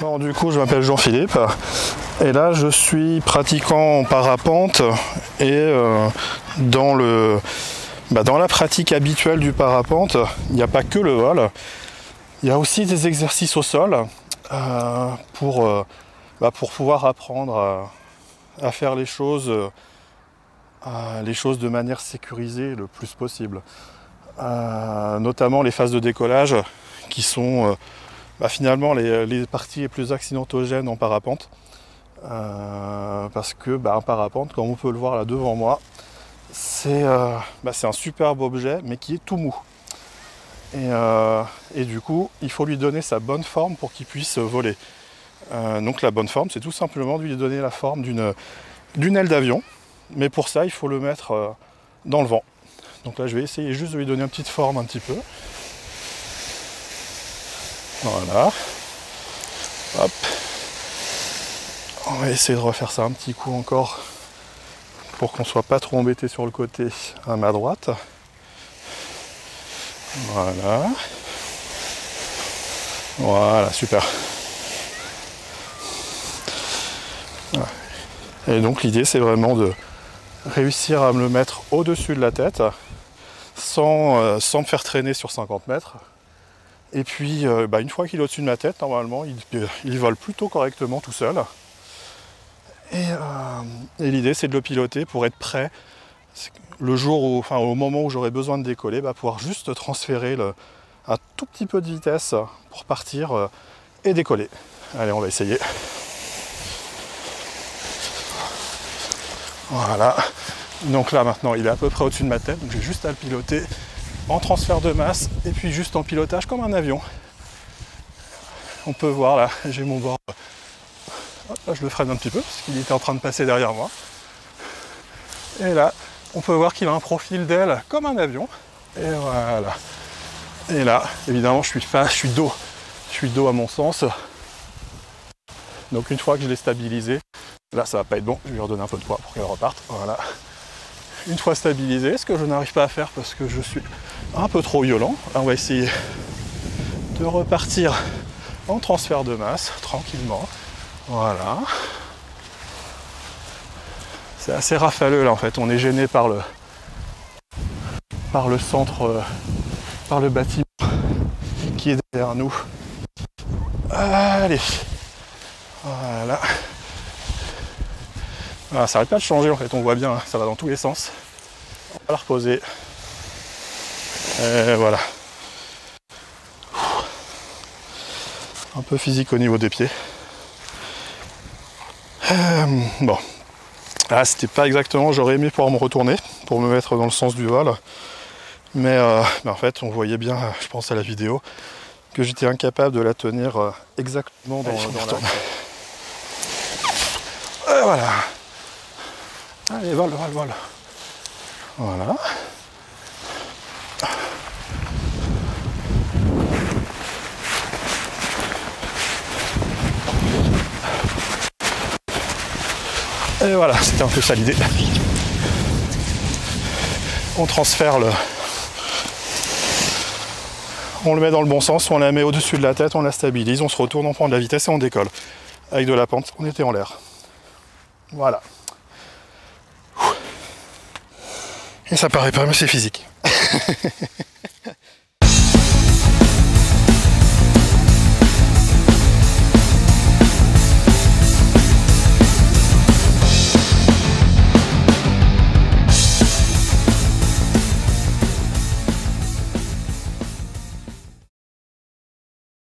Alors, du coup, je m'appelle Jean-Philippe et là je suis pratiquant en parapente et dans la pratique habituelle du parapente, il n'y a pas que le vol, il y a aussi des exercices au sol pour pouvoir apprendre à faire les choses de manière sécurisée le plus possible. Notamment les phases de décollage qui sont finalement les parties les plus accidentogènes en parapente, parce que en parapente, comme on peut le voir là devant moi, c'est un superbe objet mais qui est tout mou et du coup il faut lui donner sa bonne forme pour qu'il puisse voler. Donc la bonne forme, c'est tout simplement de lui donner la forme d'une aile d'avion, mais pour ça il faut le mettre dans le vent. Donc là je vais essayer juste de lui donner une petite forme un petit peu. Voilà. Hop. On va essayer de refaire ça un petit coup encore pour qu'on soit pas trop embêté sur le côté à ma droite. Voilà. Voilà, super. Et donc l'idée c'est vraiment de réussir à me le mettre au-dessus de la tête sans me faire traîner sur 50 mètres. Et puis une fois qu'il est au-dessus de ma tête, normalement il vole plutôt correctement tout seul. Et l'idée c'est de le piloter pour être prêt le jour où, au moment où j'aurai besoin de décoller, pouvoir juste transférer un tout petit peu de vitesse pour partir et décoller. Allez, on va essayer. Voilà. Donc là maintenant il est à peu près au-dessus de ma tête, donc j'ai juste à le piloter en transfert de masse et puis juste en pilotage comme un avion. On peut voir là, j'ai mon bord. Là je le freine un petit peu parce qu'il était en train de passer derrière moi. Et là, on peut voir qu'il a un profil d'aile comme un avion. Et voilà. Et là, évidemment, je suis dos à mon sens. Donc une fois que je l'ai stabilisé, là ça va pas être bon, je vais lui redonner un peu de poids pour qu'elle reparte. Voilà. Une fois stabilisé, ce que je n'arrive pas à faire parce que je suis un peu trop violent, là, on va essayer de repartir en transfert de masse, tranquillement. Voilà. C'est assez rafaleux là en fait, on est gêné par le centre, par le bâtiment qui est derrière nous. Allez, voilà. Ah, ça n'arrête pas de changer en fait, on voit bien, ça va dans tous les sens. On va la reposer. Et voilà. Un peu physique au niveau des pieds. Bon. Ah, c'était pas exactement, j'aurais aimé pouvoir me retourner pour me mettre dans le sens du vol. Mais en fait, on voyait bien, je pense à la vidéo, que j'étais incapable de la tenir exactement dans la... Voilà. Allez, vol. Voilà. Et voilà, c'était un peu ça l'idée. On transfère on le met dans le bon sens, on la met au-dessus de la tête, on la stabilise, on se retourne, on prend de la vitesse et on décolle. Avec de la pente, on était en l'air. Voilà. Et ça paraît pas, mais c'est physique.